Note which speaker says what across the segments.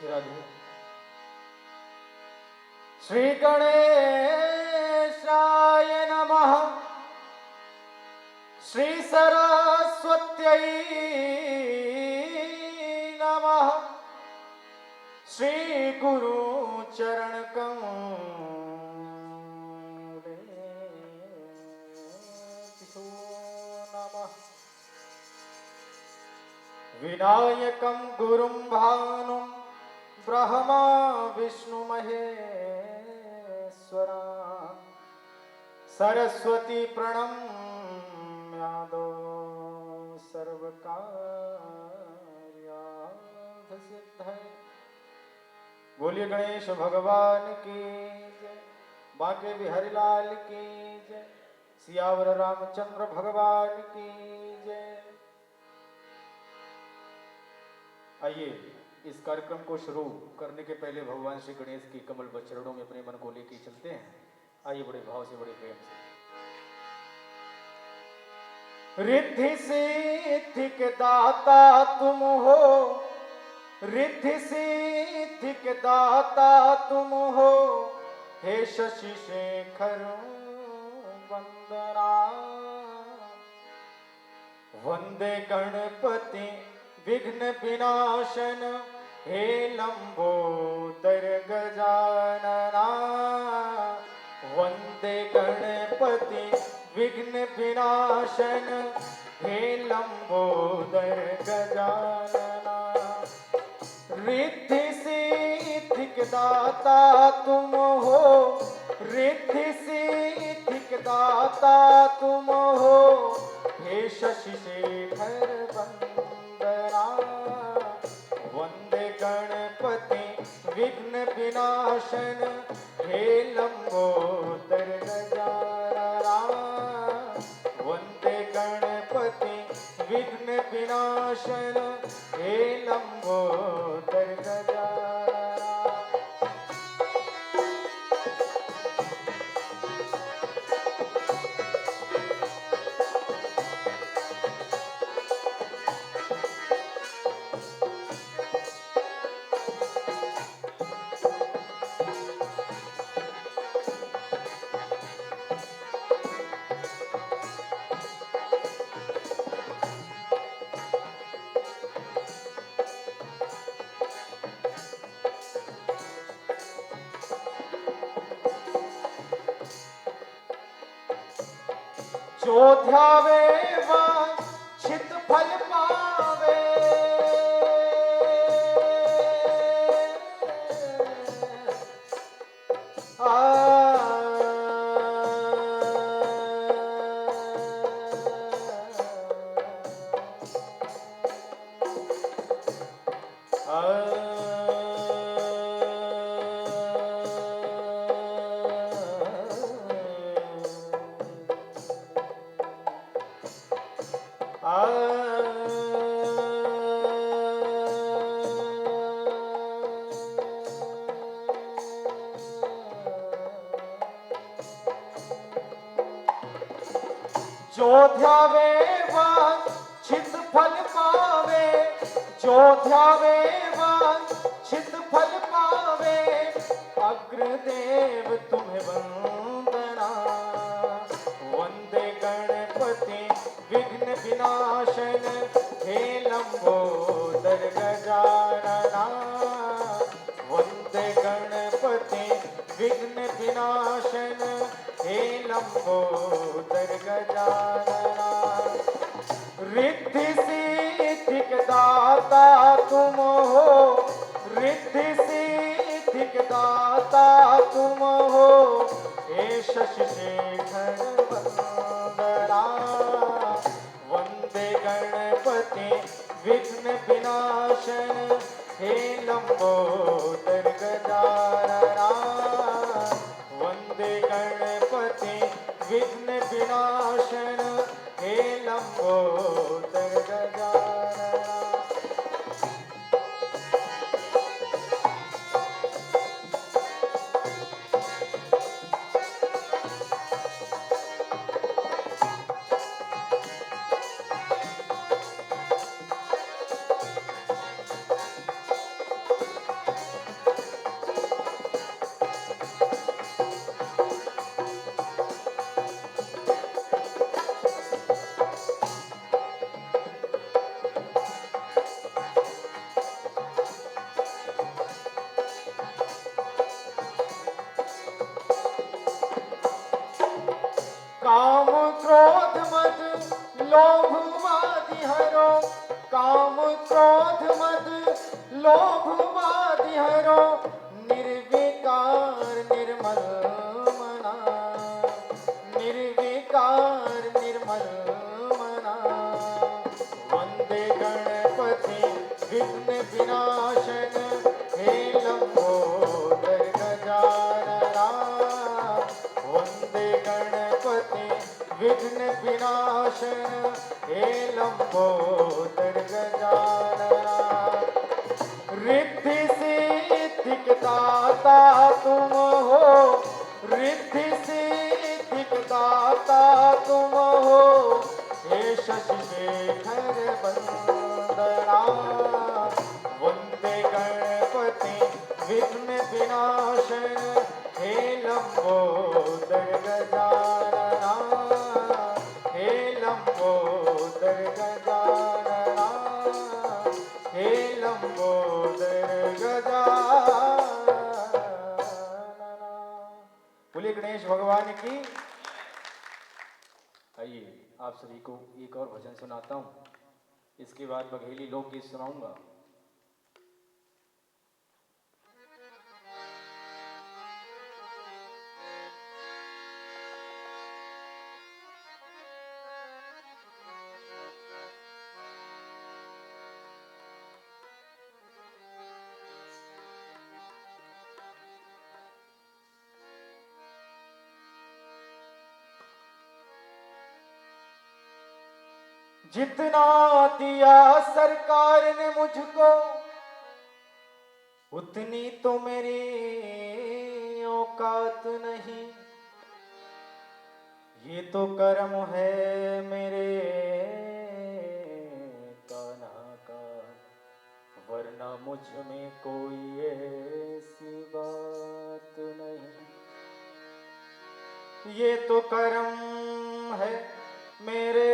Speaker 1: राधे। श्री गणेशाय नमः। श्री सरस्वत्यै नमः। श्री गुरु चरण कमलेषु नमः। विनायकं गुरुं भानुं ब्रह्मा विष्णु महेश्वरा सरस्वती प्रणम्यादो सर्वकार्यार्थसिद्धये। बोलिए गणेश भगवान की जय। बांके बिहारी लाल की जय। सियावर रामचंद्र भगवान की जय। आइए इस कार्यक्रम को शुरू करने के पहले भगवान श्री गणेश की कमल चरणों में अपने मन को लेके चलते हैं। आइए बड़े भाव से, बड़े प्रेम से। रिद्धि सिद्धि के दाता तुम हो, रिद्धि सिद्धि के दाता तुम हो, हे शशि शेखर वंदना। वंदे गणपति विघ्न विनाशन, हे लंबोदर गजानना। वंदे गणपति विघ्न विनाशन, हे लंबोदर गजानना। रिद्धि सिद्धि के दाता तुम हो, रिद्धि सिद्धि के दाता तुम हो, हे शशि शेखर वंदना। वंदे गणपति विघ्न विनाशन, हे लंबोदर गजानना। वंदे गणपति विघ्न विनाशन, हे लंबोदर गजानना। जो ध्यावे वांछित फल पावे, जो ध्यावे वांछित फल पावे, जो ध्यावे वांछित फल पावे, अग्रदेव तुम्हें वंदना। वंदे गणपति विघ्न विनाशन, हे लंबोदर गजानना। वंदे गणपति विघ्न विनाशन, हे लंबोदर गजानना। रिद्धि सिद्धि के दाता तुम हो, रिद्धि सिद्धि के दाता तुम हो, हे शशि शेखर वंदना। वंदे गणपति विघ्न विनाशन, हे लंबोदर गजानना। वंदे गणपति विघ्न विनाशन, हे लंबोदर गजानना। काम क्रोध मद लोभ मादि हरो, काम क्रोध मद लोभ मादि हरो, निर्विकार निर्मल मना, निर्विकार निर्मल मना। वंदे गणपति विघ्न विनाशन, हे लंबोदर गजानना। वंदे गणपति विघ्न विनाशन, हे लंबोदर गजानना। रिद्धि सिद्धि के दाता तुम हो, रिद्धि सिद्धि के दाता तुम हो, हे शशि शेखर वंदना। वंदे गणपति विघ्न विनाशन, हे लंबोदर गजानना, हे लंबोदर गजानना, हे लंबोदर गजानना। बोलिए गणेश भगवान की। आइए आप सभी को एक और भजन सुनाता हूँ, इसके बाद बघेली लोकगीत सुनाऊंगा। जितना दिया सरकार ने मुझको, उतनी तो मेरी औकात नहीं। ये तो कर्म है मेरे कान्हा का, वरना मुझ में कोई ऐसी बात नहीं। ये तो कर्म है मेरे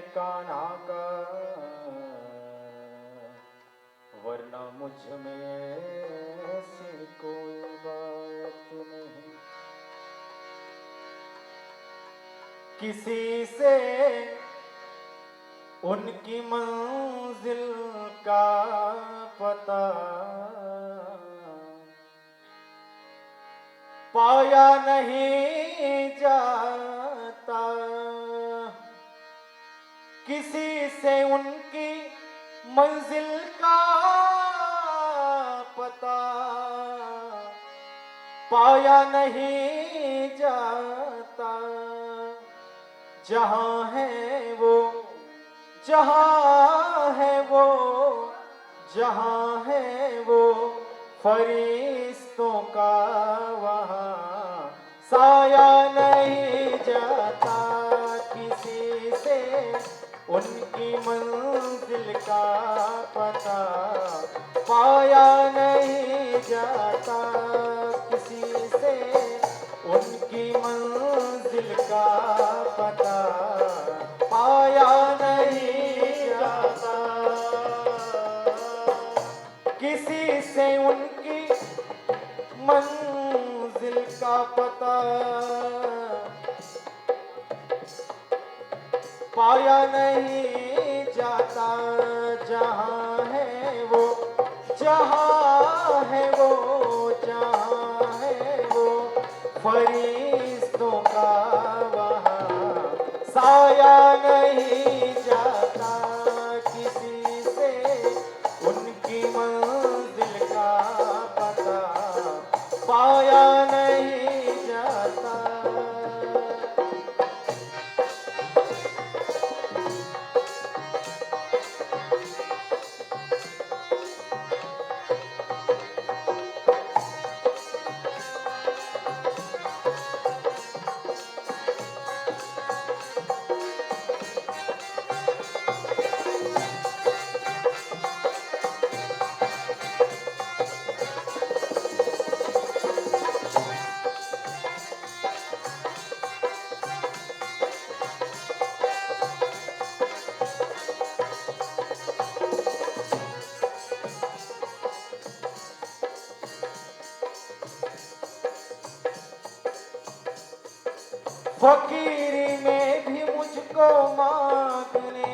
Speaker 1: कान्हा का, वरना मुझ में ऐसी कोई बात नहीं। किसी से उनकी मंजिल का पता पाया नहीं जाता, किसी से उनकी मंजिल का पता पाया नहीं जाता। जहाँ है वो, जहाँ है वो, जहाँ है वो फरिश्तों का, वहाँ साया नहीं जाता। किसी से उनकी मंजिल का पता पाया नहीं जाता, किसी से उनकी मंजिल का पता पाया नहीं जाता। किसी से उनकी मंजिल का पता पाया नहीं जाता। जहाँ है वो, जहाँ है वो, जहाँ है वो फरिश्तों का, वहाँ साया नहीं जाता। किसी से उनकी मंजिल का पता पाया नहीं जाता। फकीरी में भी मुझको मांगने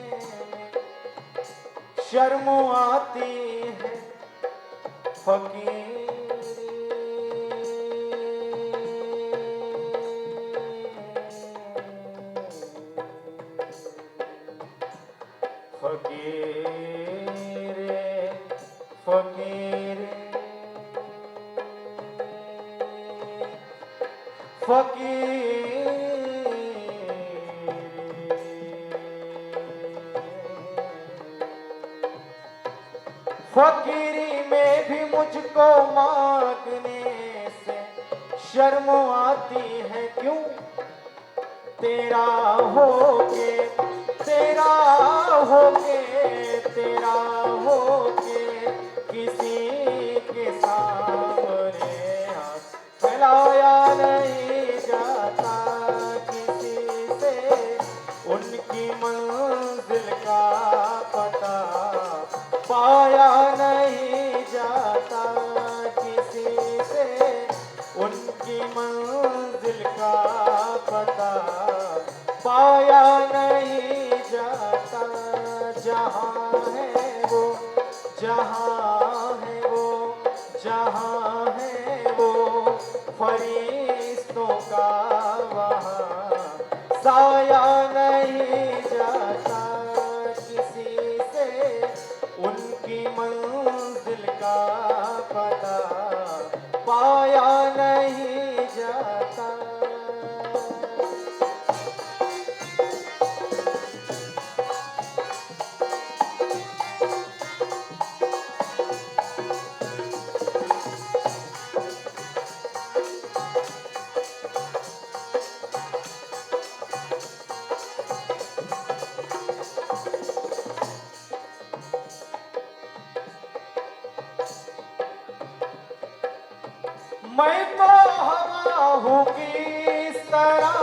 Speaker 1: में शर्म आती है फकीरी। फकीर फकीर फकीर फकीरी में भी मुझको मांगने से शर्म आती है क्यों? तेरा होके तेरा होके तेरा होके किसी के सामने हाथ फैलाया नहीं जाता, किसी से उनकी मंजिल का पता पाया नहीं जाता, किसी से उनकी मंजिल का पता पाया नहीं जाता। जहाँ है वो जहाँ है वो जहाँ है वो फरिश्तों का वहाँ साया नहीं जाता, किसी से उनकी मंजिल का पता पाया नहीं जाता। मैं तो हवा हूँ किस तरह,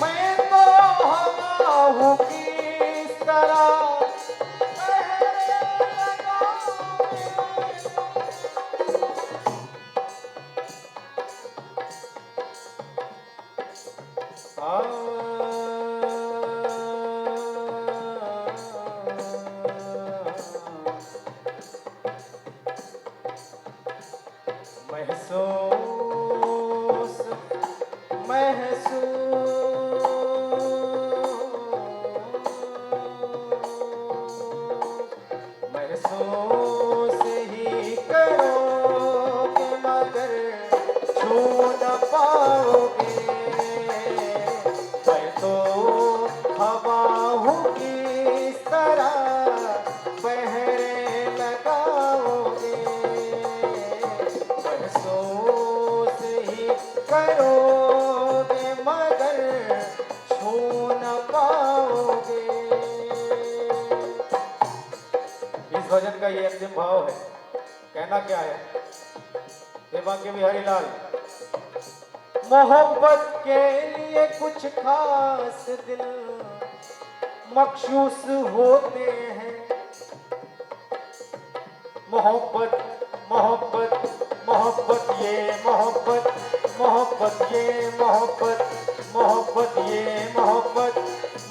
Speaker 1: मैं तो हवा हूँ किस तरह महसूस महसूस महसूस ही करोगे मगर छू न पाओगे। मैं तो हवा हूँ किस तरह पहरे लगाओगे, महसूस ही करोगे मगर छू न पाओगे। इस भजन का ये अंतिम भाव है। कहना क्या है? देवांगे बिहारी लाल। मोहब्बत के लिए कुछ खास दिल मखसूस होते हैं। मोहब्बत मोहब्बत मोहब्बत ये मोहब्बत मोहब्बत ये मोहब्बत मोहब्बत ये मोहब्बत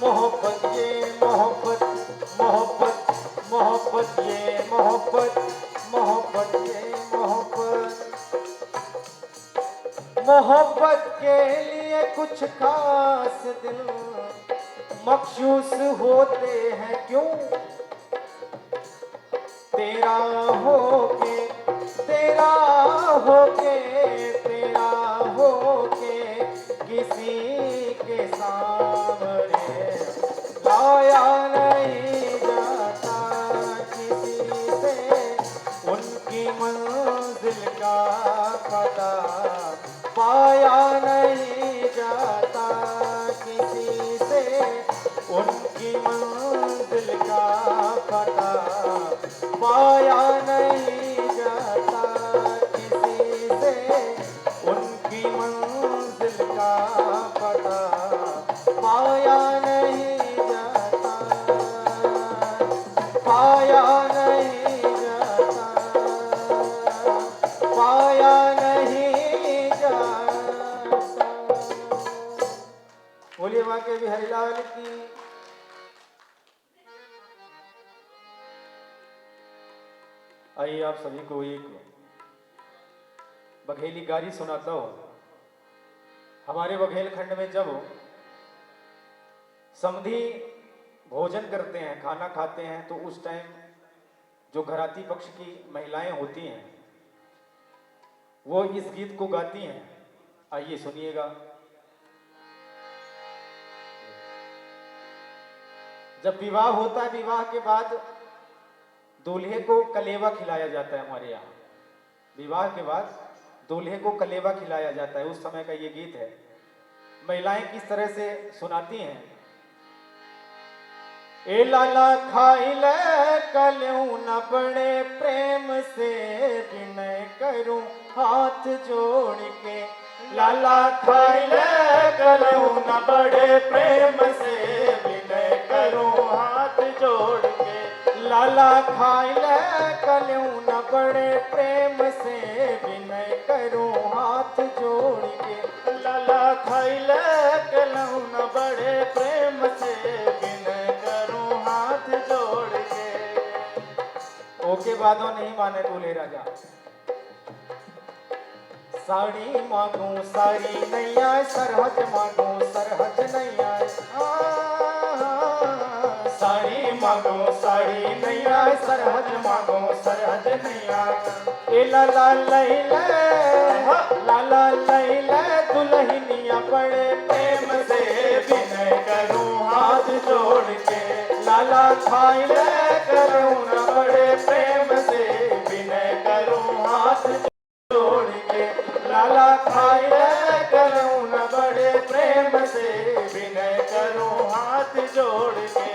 Speaker 1: मोहब्बत ये मोहब्बत मोहब्बत मोहब्बत ये मोहब्बत मोहब्बत ये मोहब्बत। मोहब्बत के लिए कुछ खास दिल मखसूस होते हैं क्यों? तेरा होके तेरा होके तेरा होके किसी के सामने लाया नहीं जाता, किसी से उनकी मंजिल का पता पाया नहीं जाता, किसी से उनकी मंजिल का पता पाया नहीं जाता, किसी से उनकी मंजिल का पता पाया नहीं जाता, पाया नहीं जाता, पाया नहीं जाता। बोले बिहारी लाल की। आइए आप सभी को एक बघेली गारी सुनाता हूं। हमारे बघेल खंड में जब समधी भोजन करते हैं, खाना खाते हैं, तो उस टाइम जो घराती पक्ष की महिलाएं होती हैं वो इस गीत को गाती हैं। आइए सुनिएगा। जब विवाह होता है, विवाह के बाद दूल्हे को कलेवा खिलाया जाता है। हमारे यहाँ विवाह के बाद दूल्हे को कलेवा खिलाया जाता है। उस समय का ये गीत है। महिलाएं किस तरह से सुनाती हैं। ए लाला खाई ले कलऊ न बड़े प्रेम से विनय करूं हाथ जोड़ के। लाला खाई ले कलऊ न बड़े प्रेम से विनय करूं हाथ जोड़ के। लाला खाई ले कलऊ न बड़े प्रेम से विनय करूं हाथ जोड़ के। लाला खाई ले कलऊ न बड़े प्रेम से विनय करूं हाथ जोड़ के। ओके बादों नहीं माने दूल्हे राजा। साड़ी मांगू साड़ी नैया सरहज मांगू सरहज नैया। साड़ी मांगू साड़ी नैया सरहज मांगू सरहज नैया। ए लाला लैला लाला लैला दुल्हनिया बड़े प्रेम से विनय करूं हाथ जोड़ के। लाला खाई ले करूं न बड़े प्रेम से विनय करूं हाथ जोड़ के। लाला खाई ले करूं न बड़े प्रेम से विनय करूं हाथ जोड़ के।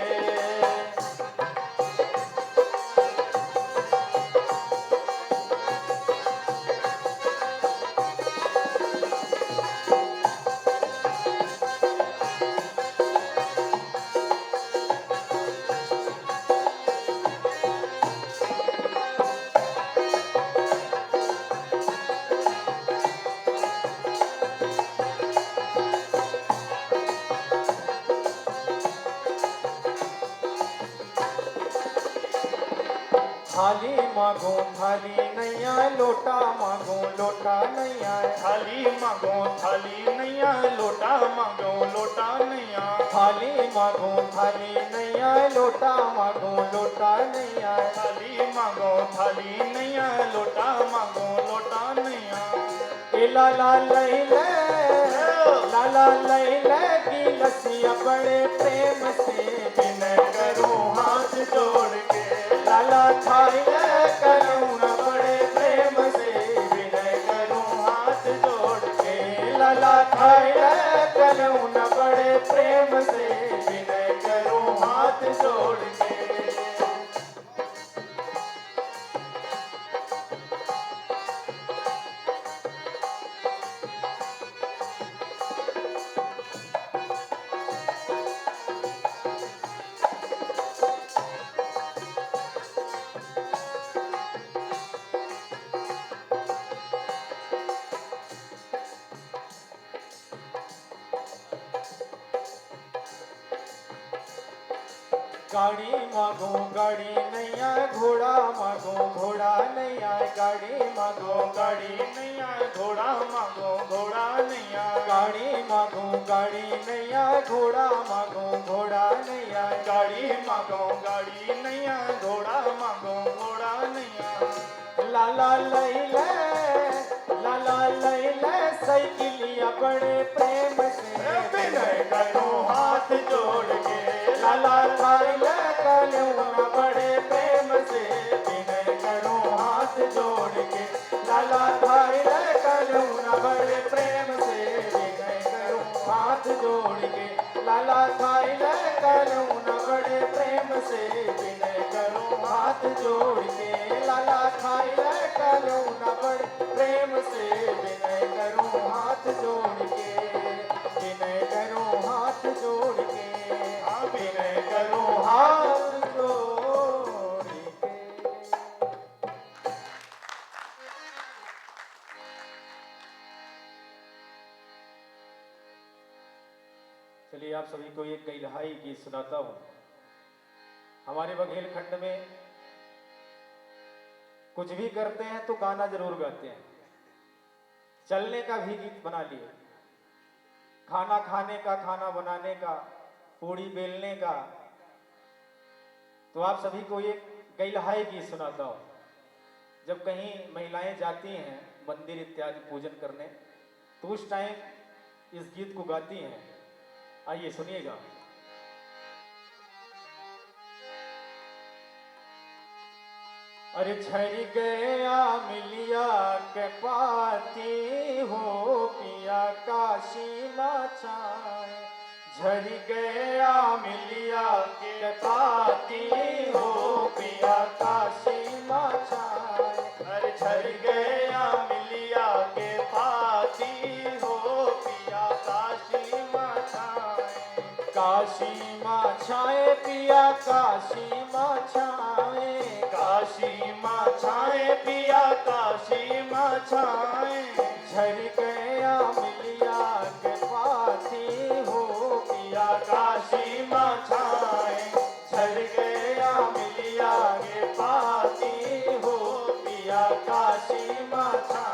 Speaker 1: थाली मांगो थाली नैया लोटा मांगो लोटा नैया।
Speaker 2: थाली मांगो थाली नैया लोटा मांगो लोटा नैया।
Speaker 1: थाली मांगो थाली नैया लोटा मांगो लोटा नैया।
Speaker 2: थाली मांगो थाली नैया लोटा मांगो लोटा नैया।
Speaker 1: ए लाला लैला लाला लैला की लसिया बड़े प्रेम से विनय करूं हाथ जोड़ के। लाला खाई ले करूं न बड़े प्रेम से विनय करूं हाथ जोड़ के। लाला खाई ले करूं न बड़े प्रेम से विनय करूं हाथ जोड़ के। गाड़ी मांगो गाड़ी नैया घोड़ा मांगो घोड़ा नैया। गाड़ी मांगो
Speaker 2: गाड़ी नैया घोड़ा मांगो घोड़ा नैया।
Speaker 1: गाड़ी मांगो गाड़ी नैया घोड़ा मांगो घोड़ा नैया।
Speaker 2: गाड़ी मांगो गाड़ी नैया घोड़ा मांगो घोड़ा नैया।
Speaker 1: लाला लैला लाला लैला साइकिलिया बड़े प्रेम से
Speaker 2: विनय करूं हाथ जोड़ के।
Speaker 1: लाला खाई ले करूं न बड़े प्रेम से विनय करूं हाथ जोड़ के। लाला खाई ले करूं न बड़े प्रेम से विनय करूं हाथ जोड़ के। लाला खाई ले करूं न बड़े प्रेम से विनय करूं हाथ जोड़ के। लाला खाई ले करूं न बड़े प्रेम से विनय करूं हाथ जोड़ के। विनय करूं हाथ जोड़ के। विनय करूं हाथ जोड़ के। चलिए चलिए आप सभी को एक गैलहाई गीत सुनाता हूँ। हमारे बघेलखंड में कुछ भी करते हैं तो गाना जरूर गाते हैं। चलने का भी गीत बना लिए, खाना खाने का, खाना बनाने का, पूड़ी बेलने का। तो आप सभी को एक गैलहाई गीत सुनाता हूँ। जब कहीं महिलाएं जाती हैं मंदिर इत्यादि पूजन करने, तो उस टाइम इस गीत को गाती हैं। आइए सुनिएगा। अरे झड़ गया मिलिया के पाती हो पिया काशी माछाए। झड़ गया मिलिया के पाती हो पिया काशी माछाए।
Speaker 2: अरे झड़ गया मिलिया के पाती हो पिया काशी माछाए।
Speaker 1: काशी माछाए पिया काशी माछाए।
Speaker 2: काशी माछाए पिया काशी माछाए।
Speaker 1: झड़ गया मिलिया के पाती हो पिया
Speaker 2: काशी माछाए।
Speaker 1: झड़ गया मिलिया के पाती हो पिया काशी माछाए।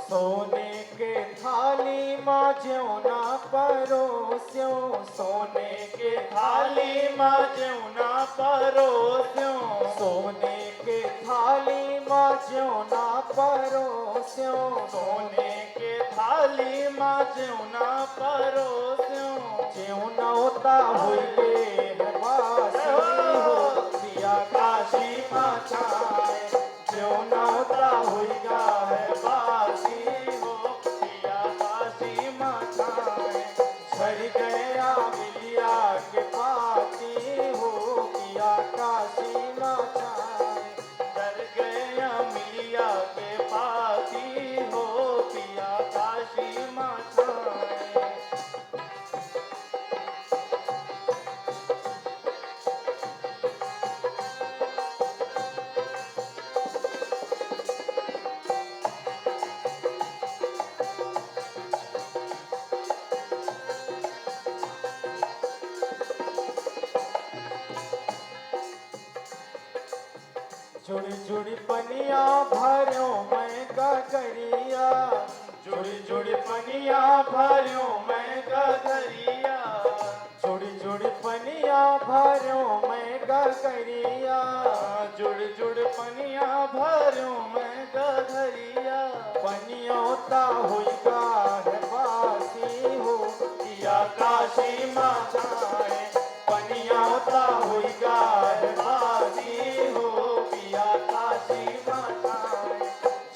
Speaker 1: सोने के थाली माँ ज्यों ना परोस्यो। सोने के
Speaker 2: थाली माँ ज्यों ना परोस्यों।
Speaker 1: सोने के थाली माँ ज्यों ना परोस्यो।
Speaker 2: सोने के थाली माँ ज्यों ना परोस्यों।
Speaker 1: ज्यों ना होता हुए है बासी हो पिया काशी माछाए। ज्यों ना होता हुआ है बासी हो पिया काशी माछाए। झड़ गया मिलिया के पाती हो पिया काशी माछाए।
Speaker 2: डर गया मिलिया के पाती हो पिया काशी माछाए।
Speaker 1: जुड़ी जुड़ी पनिया भर्यो मैं गगरिया।
Speaker 2: जुड़ी जुड़ी पनिया भर्यों मैं गगरिया।
Speaker 1: जुड़ी जुड़ी पनिया भर्यो मैं गगरिया।
Speaker 2: जुड़ जुड़ पनिया भर्यों मैं गगरिया।
Speaker 1: पनियोता हुईगा है बासी हो पिया काशी माछाए। पनियोता हुईगा है बासी हो पिया काशी माछाए।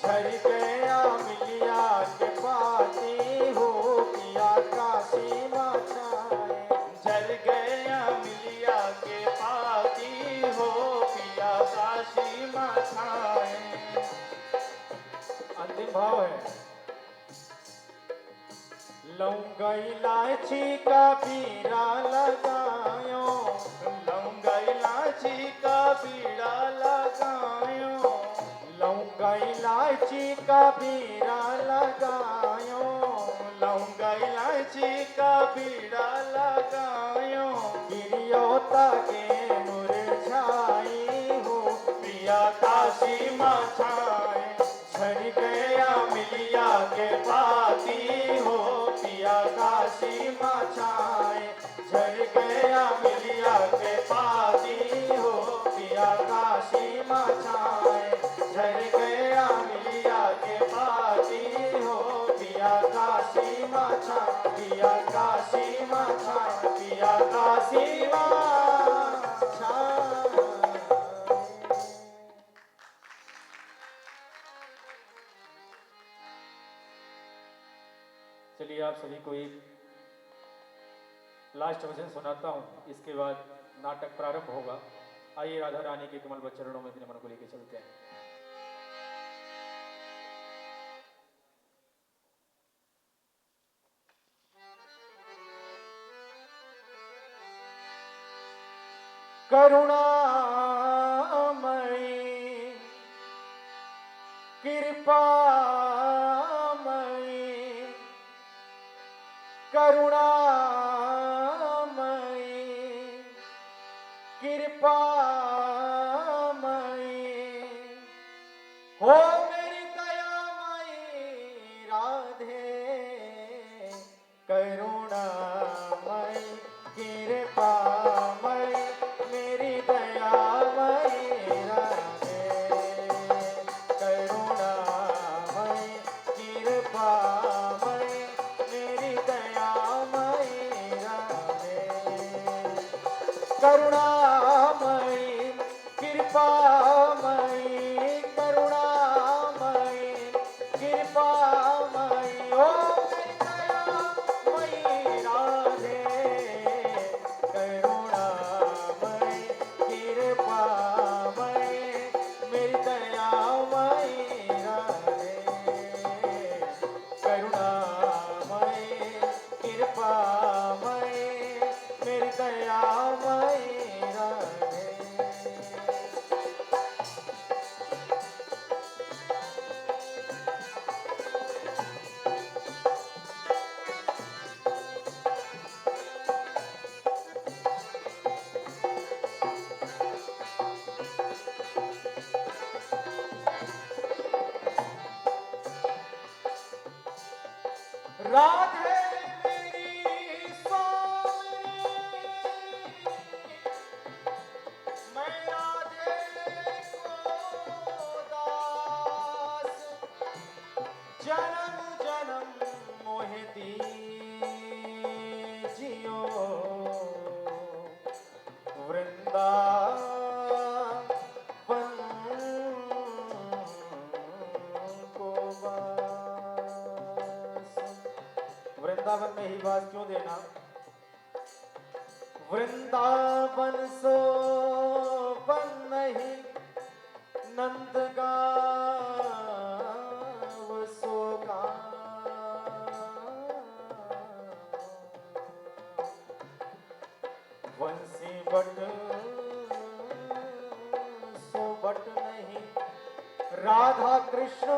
Speaker 1: झड़ गया मिलिया के पाती हो पिया काशी माछाए।
Speaker 2: जल गया मिलिया के पाती हो पिया काशी माछाए।
Speaker 1: अंतिम भाव है। लौंग इलायची का बीड़ा लगायो।
Speaker 2: लौंग इलायची का बीड़ा लगायो।
Speaker 1: लौंग इलायची का बीड़ा लगायो।
Speaker 2: लौंग इलायची का बीड़ा लगायो।
Speaker 1: गिरियोता के मुरझाई हो
Speaker 2: पिया काशी माछाए।
Speaker 1: झड़ गया मिलिया के पाती हो पिया काशी माछाए। झड़ गया मिलिया के पाती हो पिया काशी माछाए। झड़ गया मिलिया के पाती हो पिया काशी माछा। पिया काशी माछा पिया काशी माछा। चलिए आप सभी को एक
Speaker 3: लास्ट वचन सुनाता हूँ, इसके बाद नाटक प्रारंभ होगा। आइए राधा रानी के कमल चरणों में अपने मन को लेकर चलते हैं।
Speaker 1: करुणामयी कृपामयी करुणामयी कृपामयी हो मेरी दयामयी राधे करुणामयी कृपामयी मेरी दयामयी राधे करुणामयी कृपामयी मेरी दयामयी राधे करुणामयी कृपामयी करुणामयी कृपामयी ओ मेरी दयामयी राधे करुणामयी कृपामयी मेरी दयामयी राधे करुणामयी कृपामयी मेरी दयामयी राधे। राधे मेरी स्वामी मैं राधे को दास जन्म जन्म मोहि दीजियो वृंदावन को वास। वृंदावन में ही वास क्यों देना? वृंदावन सो वन नहीं नंद गाँव सो वंशी बट सो बट नहीं राधा कृष्ण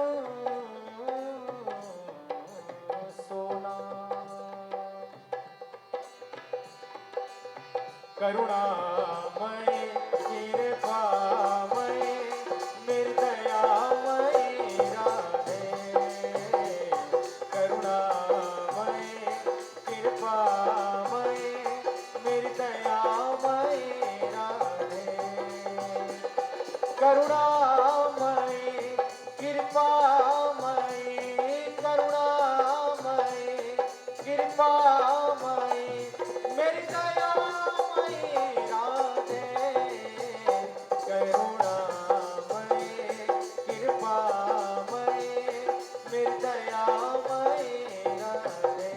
Speaker 1: सोना करुणामय कृपामय मेरी दयामयी राधे करुणामय कृपामय मेरी दयामयी राधे करुणामय कृपामय करुणामय कृपामय मेरी दयामयी राधे करुणामय कृपामय मेरी दयामयी राधे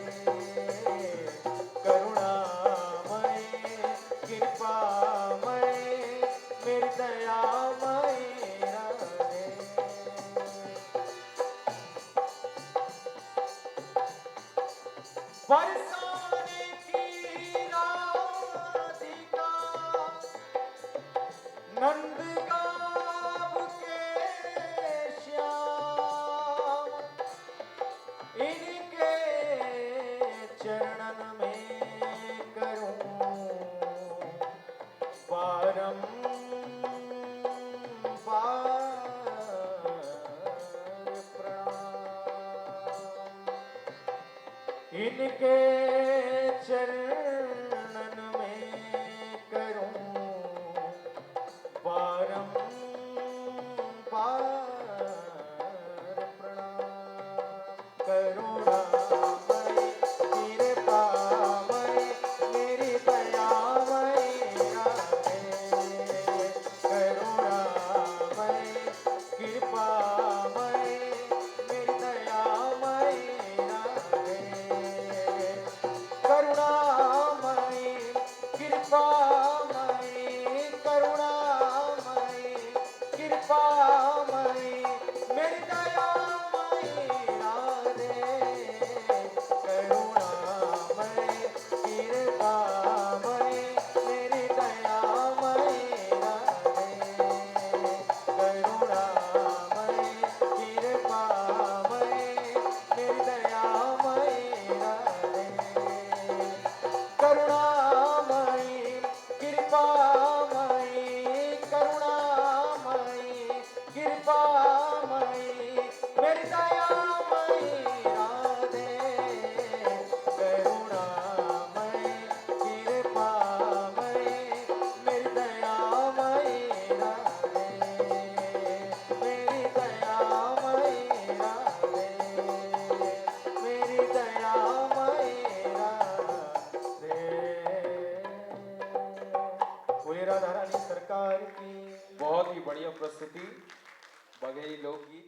Speaker 1: करुणामय कृपामय मेरी दयामयी राधे। बरसाने की राधिका नंदगांव के श्याम इनके चरणन में करूं बारंबार प्रणाम इनके चरणन में करूं बारंबार प्रणाम करुणामय कृपामय मेरी दयामयी राधे करुणामय कृपामय मेरी दयामयी राधे करुणामय कृपामयी मेरी दयामयी राधे करुणामयी कृपामयी मेरी दयामयी राधे करुणामयी कृपामयी मेरी दयामयी राधे करुणामयी कृपामयी करुणामयी कृपामयी मेरी दयामयी राधे करुणामयी कृपामयी मेरी दयामयी राधे मेरी दयामयी राधे मेरी दयामयी राधे। बोले राधा रानी सरकार की।
Speaker 4: बहुत ही बढ़िया प्रस्तुति बघेली लोकगीत।